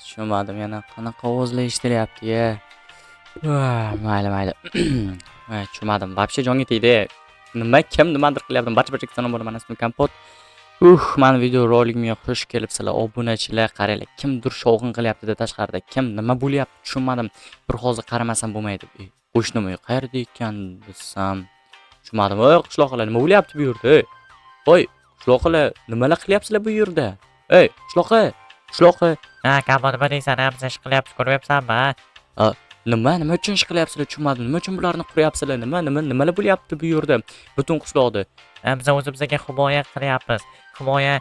Tushunmadim yana qanaqa ovozlar eshitilyapti-ya. Mayli. Tushunmadim. Вообще jonga tegdi. Kim nimadir qilyapti. Barcha salom bo'laman. Ismim Kompot. Mani video roligimga xush kelibsizlar. Obunachilar qaranglar. Kimdir shovg'in qilyapti-da tashqarida. Kim nima bo'lyapti tushunmadim. Bir hozir qaramasam bo'lmaydi. Qo'shnim qayerda ekan desam. Tushunmadim. Qishloqlar nima bo'lyapti bu yerda? Qishloqlar nimalar qilyapsizlar bu yerda? Qishloqi. Ha, Kompot nima deysan? Biz ish qilyapmiz, ko'ryapsanmi? Nima uchun ish qilyapsizlar tushunmadim. Nima uchun bularni quryapsizlar? Nimalar bo'lyapti bu yerda? Butun qishloqda. Biz o'zimizga himoya qilyapmiz. Himoya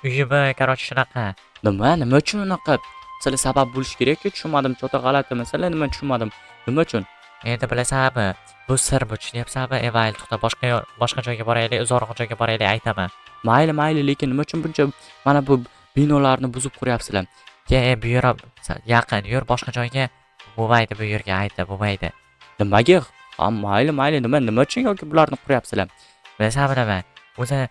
uyimi, shunaqa. Nima uchun unaqa? Sizlar sabab bo'lish kerak-ku, tushunmadim. Chota g'alati masala, nima tushunmadim. Nima uchun? Endi bilasanmi? Bu sir bu, tushunyapsanmi? Mayli, to'xta, boshqa joyga boraylik, uzoqroq joyga boraylik, aytaman. Mayli, lekin nima uchun buncha mana bu binolarni buzib quryapsizlar? Bu yer yaqin, yur boshqa joyga. Bo'lmaydi, bu yerga ayta, bo'lmaydi. Nimaga? Mayli, nima uchun yoki bularni quryapsizlar? Bilasanmi nima? O'zi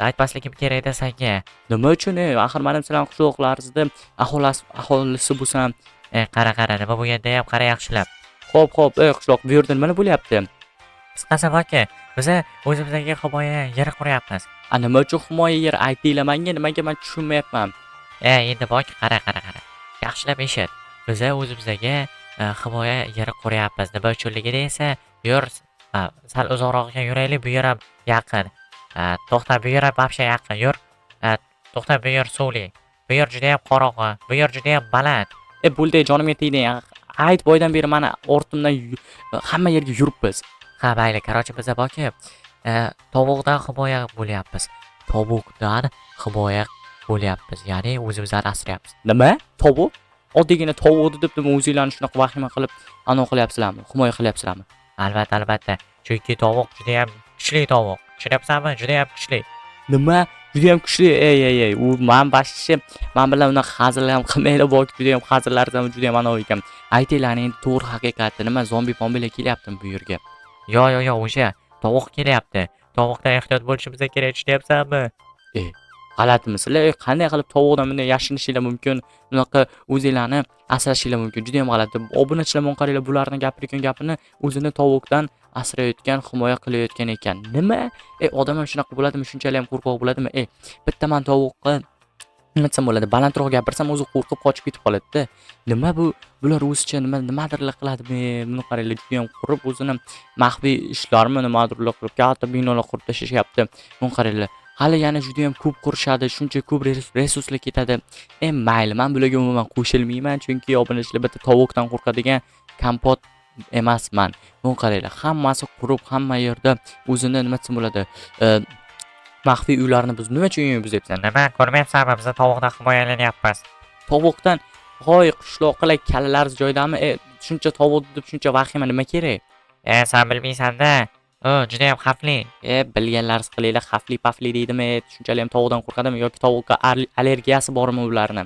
aytmasligim kerak-da senga. Nima uchun? Axir mana sizlar qishloqlaringizda aholisi bo'lsa, Qara, nima bo'lganda ham qara yaxshilab. Xo'p, qishloq bu yerda nimalar bo'lyapti? Qisqasi borki, biz o'zimizga himoya yeri quryapmiz. Nima uchun himoya yer aytinglar menga, nimaga men tushunmayapman. Endi borki, qara. Yaxshilab eshit. Biz o'zimizga himoya yeri quryapmiz. Nima uchunligini esa yur sal uzoqroqga yuraylik, bu yer ham yaqin. To'xta, bu yer ham вообще yaqin. Yur. To'xta, bu yer suvli. Bu yer juda ham qorong'i. Bu yer juda ham baland. Bo'ldi, jonimga tegdi. Ayt boydan beri mana ortimdan hamma yerga yuribmiz. Ha, mayli, biz borki, tovuqdan himoya bo'lyapmiz. Ya'ni o'zimizni asrayapmiz. Nima? Tovuq? Oddiygina tovuqni deb o'zinglarni shunaqa vahima qilib, qilyapsizlarmi? Himoya qilyapsizlarmi? Albatta. Chunki tovuq juda ham kuchli tovuq. Tushunyapsanmi? Juda ham kuchli. Nima? Juda ham kuchli. U men bilan unaqa hazil ham qilmaylar, boki juda ham hazillarsiz ham juda ham anavi ekan. Aytinglar endi to'g'ri haqiqatni, nima zombi-pombilar kelyaptimi bu yerga? Yo, o'sha tovuq kelyapti. Tovuqdan ehtiyot bo'lishimiz kerak, tushunyapsanmi? G'alatimisizlar? Qanday qilib tovuqdan bunday yashinishinglar mumkin? Unaqa o'zinglarni asrashinglar mumkin. Juda ham g'alati. Obunachilar qaranglar, bularni gapirgan gapini o'zini tovuqdan asrayotgan, himoya qilayotgan ekan. Nima? Odam ham shunaqa bo'ladimi? Shunchalik ham qo'rqoq bo'ladimi? Bitta men tovuqqa nima desam bo'ladi? Balandroq gapirsam o'zi qo'rqib qochib ketib qoladi-da. Nima bu? Bular o'zicha nimadirlar qiladimi? Buni qaranglar, juda ham qurib o'zini maxfiy ishlarmi nimadirlar qilib, katta binolar qurib tashlashyapti. Buni qaranglar. Hali yana juda ham ko'p qurishadi, shuncha ko'p resurslar ketadi. Mayli, men bularga umuman qo'shilmayman, chunki obunachilar bitta tovuqdan qo'rqadigan Kompot emasman. Buni qaranglar, hammasi qurib, hamma yerda o'zini nima desam bo'ladi? Maxfiy uylarni biz nima uchun buzyapsan? Nima ko'rmayapsanmi? Biz tovuqdan himoyalanyapmiz. Tovuqdan, qishloqlar kalalaringiz joydami? Shuncha tovuq deb shuncha vahima nima kerak? Sen bilmaysan-da. Juda ham xavfli. Bilganlaringiz qilinglar, xavfli deydimi? Shunchalik ham tovuqdan qo'rqadimi yoki tovuqqa allergiyasi bormi ularni?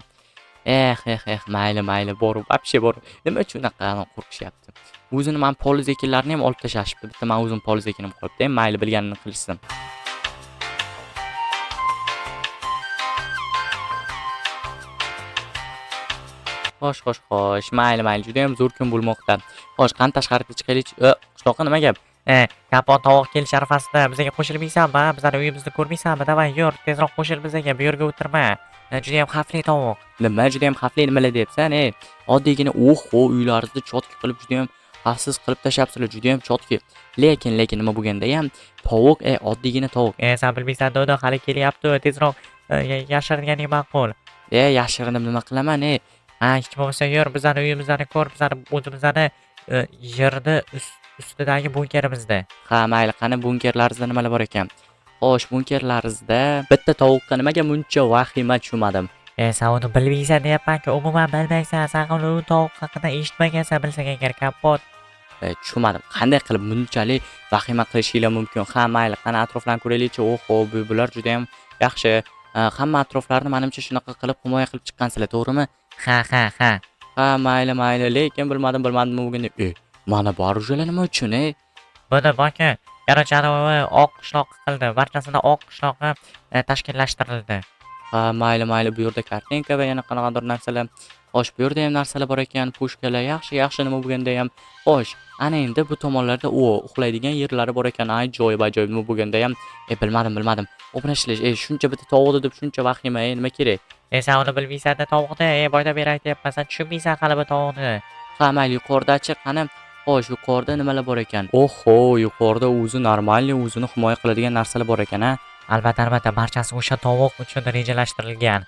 Mayli, bor, вообще bor. Nima uchun unaqa qo'rqishyapti? O'zini men poliz ekinlarni ham olib tashlashibdi. Bitta men o'zim poliz ekinim qolibdi. Mayli, bilganini qilishsin. Xo'sh, mayli, juda ham zo'r kun bo'lmoqda. Xo'sh, qani tashqariga chiqaylik. Qishloqqa nima gap? Kompot tovuq kelish arafasida bizga qo'shilmaysanmi? Bizlarning uyimizni ko'rmaysanmi? Davay, yur, tezroq qo'shil bizga, bu yerga o'tirma. Juda ham xavfli tovuq. Nima juda ham xavfli nimalar deyapsan? Oddiygina uylaringizni chotki qilib juda ham xavfsiz qilib tashlabsizlar, juda ham chotki. Lekin nima bo'lganda ham tovuq, oddiygina tovuq. Sen bilmaysan, dodo hali kelyapti, tezroq yashiringaning ma'qul. Yashirinib nima qilaman? Hech bo'lmasa yur, bizlarning uyimizni ko'r, bizlarning o'zimizni yerni ustidagi bunkerimizda. Ha, mayli, qani bunkerlaringizda nimalar bor ekan? Xo'sh, bunkerlaringizda bitta tovuqqa nimaga buncha vahima tushunmadim. Sen uni bilmaysan deyapman-ku, umuman bilmaysan. Sen u tovuq haqida eshitmagansan, bilsang agar Kompot. Tushunmadim. Qanday qilib bunchalik vahima qilishinglar mumkin? Ha, mayli, qani atroflarni ko'raylik-chi. Bular juda ham yaxshi. Hamma atroflarni menimcha shunaqa qilib himoya qilib chiqqansizlar, to'g'rimi? Ha. Ha, mayli, lekin bilmadim bo'lganda. Mana barujlar nima uchun? Buni borki, oq qishloq qildi. Barchasini oq qishloqqa tashkillashtirildi. Ha, mayli, bu yerda kartinka va yana qanaqadir narsalar. Xo'sh, bu yerda ham narsalar bor ekan, pushkalar. Yaxshi, nima bo'lganda ham. Xo'sh, ana endi bu tomonlarda uxlaydigan yerlari bor ekan. Ajoyib, nima bo'lganda ham. Bilmadim. Obunachilar, shuncha bitta tovuqni deb shuncha vahima, nima kerak? Sen uni bilmaysan-da tovuqni. Boydan beri aytyapman, sen tushunmaysan hali bu tovuqni. Ha, mayli, yuqoridachi qani. Xo'sh, yuqorida nimalar bor ekan? Oho, yuqorida o'zi normalniy, o'zini himoya qiladigan narsalar bor ekan, a? Albatta, barchasi o'sha tovuq uchun rejalashtirilgan.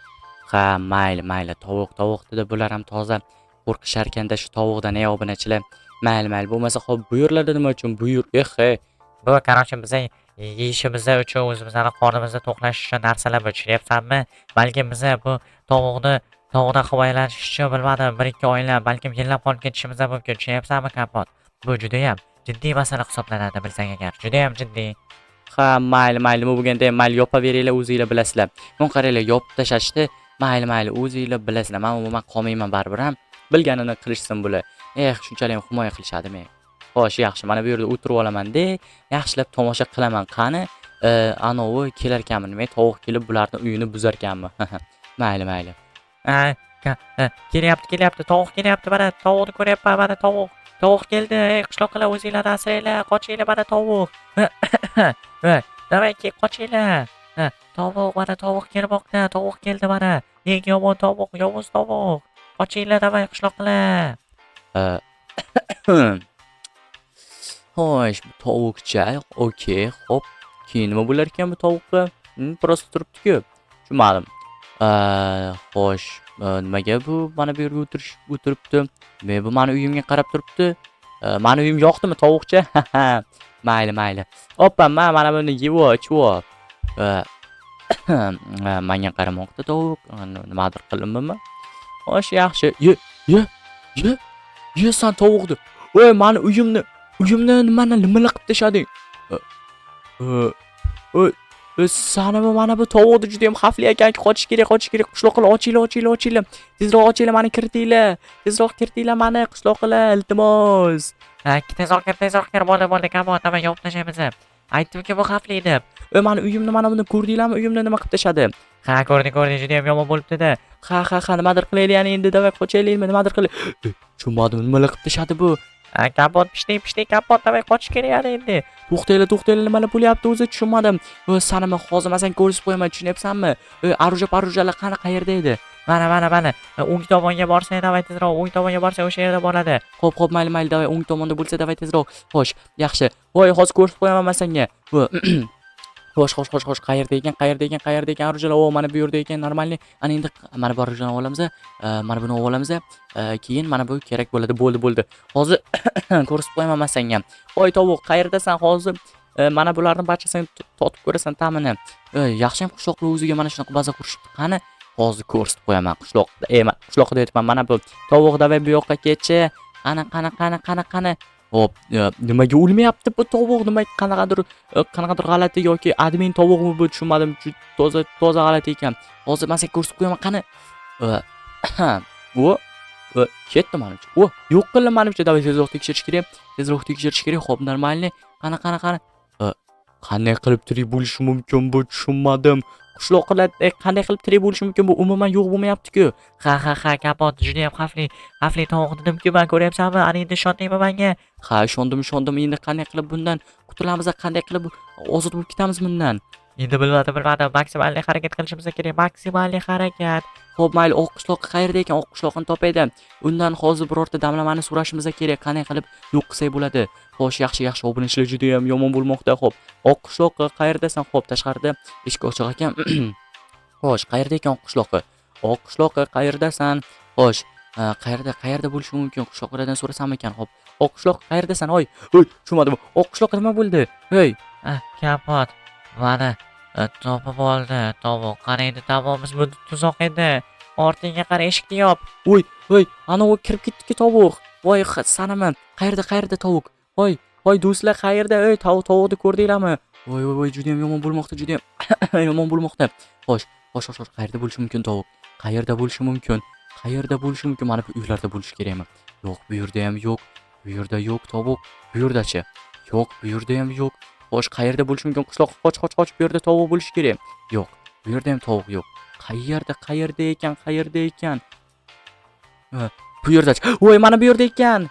Ha, mayli. Tovuq dedi, bular ham toza qo'rqishar ekanda shu tovuqdan, obunachilar. Mayli. Bo'lmasa, xo'p, bu yerlarda nima uchun? Buyur, Bu, qarorchi, biza yeyishimiz uchun, o'zimizni qornimizni to'qlash uchun narsalar bu, tushunyapsanmi? Balkim biza bu tovuqdan himoyalanish uchun bilmadim, 1-2 oylab, balkim yillab qolib ketishimiz ham mumkin, tushunyapsanmi, Kapot? Bu judayam jiddiy masala hisoblanadi, bilsang agar, judayam jiddiy. Ha, mayli, nima bo'lganda ham mayli, yopaveringlar, o'zinglar bilasizlar. Mun qaranglar, yopib tashashdi. Mayli, o'zinglar bilasizlar. Men umuman qolmayman baribir ham. Bilganini qilishsin bular. Shunchalik ham himoya qilishadimi? Xo'sh, yaxshi. Mana bu yerda o'tirib olaman-da, yaxshilab tomosha qilaman. Qani, anovi kelar ekanmi? Nima, tovuq kelib bularning uyini buzar ekanmi? Mayli. Kelyapti, tovuq kelyapti, mana tovuqni ko'ryapman, mana tovuq. Tovuq keldi, qishloqlar o'zinglarni asranglar, qochinglar, mana tovuq. Davay, qochinglar. Mana tovuq kelmoqda, tovuq keldi mana. Eng yomon tovuq, yovuz tovuq. Qochinglar, davay, qishloqlar. Xo'sh, bu tovuqcha. Okey, xo'p. Keyin nima bo'lar ekan bu tovuqqa? Prosta turibdi-ku. Tushunmadim. Xo'sh, nimaga bu mana bu yerga o'tiribdi? Bu mani uyimga qarab turibdi. Mani uyim yoqdimi tovuqcha? Mayli. Hoppa, mana buni yeb-ichib. Menga qaramoqda tovuq. Nimadir qildimmi? Xo'sh, yaxshi. Ye, san tovuqni. Voy, mani uyimni nimalar qilib tashlading? Sanami mana bu tovuqni juda ham xavfli ekan. Qochish kerak. Qishloqlar, ochinglar. Tezroq ochinglar, meni kiritinglar mani qishloqlar, iltimos. Tezroq kir, bo'ldi, Kapot, davay, yopib tashlaymiz. Aytdimki, bu xavfli deb. Mani uyimni mana buni ko'rdinglarmi? Uyimni nima qilib tashladi? Ha, ko'rdik, juda ham yomon bo'libdi-da. Ha, nimadir qilaylik, yana endi davay qochaylikmi, nimadir qilaylik. Tushunmadim, nimalar qilib tashladi bu? Kapot, pishdi, Kapot, davay, qochish kerak yana endi. To'xtanglar, nimalar bo'lyapti o'zi, tushunmadim. Sanami hozir men senga ko'rsatib qo'yaman, tushunyapsanmi? Arujalar qani, qayerda edi? Mana. O'ng tomonga borsang, davay, tezroq. O'ng tomonga borsang, o'sha yerda bo'ladi. Xo'p, mayli, davay, o'ng tomonda bo'lsa, davay, tezroq. Xo'sh, yaxshi. Voy, hozir ko'rsatib qo'yaman men senga. Xo'sh, qayerda ekan arujalar? Mana bu yerda ekan, normalniy. Ana endi mana bu arujani olamiz, mana buni olamiz. Keyin mana bu kerak bo'ladi. Bo'ldi. Hozir ko'rsatib qo'yaman men senga. Voy, tovuq, qayerdasan hozir? Mana bularni barchasini totib ko'rasan ta'mini. Yaxshi ham qishloqlar o'ziga mana shunaqa baza qurishibdi. Qani, hozir ko'rsatib qo'yaman qishloqda aytman. Mana bu tovuq, davay, bu yoqqa ketchi. Qani. Hop, nimaga o'lmayapti bu tovuq? Nima qanaqadir g'alati yoki admin tovuqmi bu, tushunmadim. Toza g'alati ekan. Hozir men senga ko'rsatib qo'yaman, qani. Ketdi menimcha. Yo'q qildim menimcha. Davay, tezroq tekshirish kerak. Xo'p, normalniy. Qani. Qanday qilib tirik bo'lishi mumkin bu, tushunmadim. Qishloqlar qanday qilib tirik bo'lishi mumkin bu, umuman yo'q bo'lmayapti-ku. Ha, Kapot, juda ham xavfli tovuq dedim-ku, men ko'ryapsanmi? Ana endi ishondingmi menga? Ha, ishondim. Endi qanday qilib bundan qutulamiz? Qanday qilib ozod bo'lib ketamiz bundan? Endi bilmadim. Maksimalniy harakat qilishimiz kerak. Maksimalniy harakat. Xo'p, mayli, oq qishloq qayerda ekan? Oq qishloqni topaydi. Undan hozir birorta damlamani so'rashimiz kerak. Qanday qilib yo'q qilsak bo'ladi? Xo'sh, yaxshi, obunachilar juda ham yomon bo'lmoqda. Xo'p, oq qishloq qayerdasan? Xo'p, tashqarida eshik ochiq ekan. Xo'sh, qayerda ekan oq qishloqi? Oq qishloqi qayerdasan? Xo'sh, qayerda bo'lishi mumkin? Qishloqlardan so'rasam ekan. Xo'p, oq qishloq qayerdasan? Oy, tushunmadim. Oq qishloqqa nima bo'ldi? Kapot, mana topib oldi tovuq. Qani endi tamomiz bu tuzoq edi. Ortingga qara, eshikni yop. Ana u kirib ketdi-ku tovuq. Voy, sanami. Qayerda tovuq? Voy, do'stlar, qayerda? Tovuqni ko'rdinglarmi? Voy, juda ham yomon bo'lmoqda, Xo'sh, qayerda bo'lishi mumkin tovuq? Qayerda bo'lishi mumkin? Mana bu uylarda bo'lishi kerakmi? Yo'q, bu yerda ham yo'q. Bu yerda yo'q tovuq. Bu yerdachi? Yo'q, bu yerda ham yo'q. Xo'sh, qayerda bo'lishi mumkin? Qishloq, qoch, bu yerda tovuq bo'lishi kerak. Yo'q, Bu yerda ham tovuq yo'q. Qayerda ekan? Bu yerda. Voy, mana bu yerda ekan.